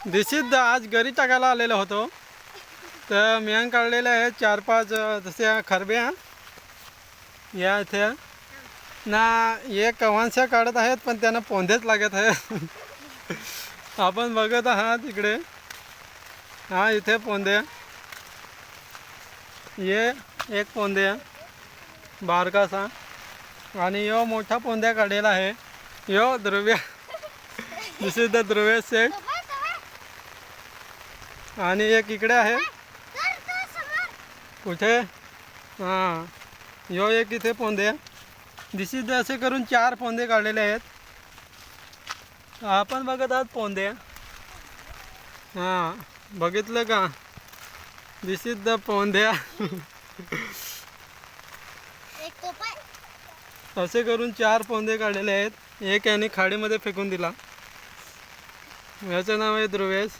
दिशीत आज घरी टाकायला आलेलो होतो तर मियान काढलेले आहेत 4-5 जसे खरब्या या इथे ना एक कवांशा काढत आहेत पण त्यांना पोंधेच लागत आहेत आपण बघत आहात इकडे हा इथे पोंधे ये एक पोंधे बारकासा आणि यो मोठा पोंध्या काढलेला आहे यो ध्रुव्या दिस इज द ध्रुव्या सेट आणि एक इकडे आहे कुठे हां यो एक इथे पोंधे दिस इज द असे करून 4 पोंधे काढलेले आहेत आपण बघत आहात पोंधे हां बघितलं का दिस इज द पोंध्या असे करून 4 पोंधे काढलेले आहेत एक याने खाडीमध्ये फेकून दिला याचं नाव आहे ध्रुवेश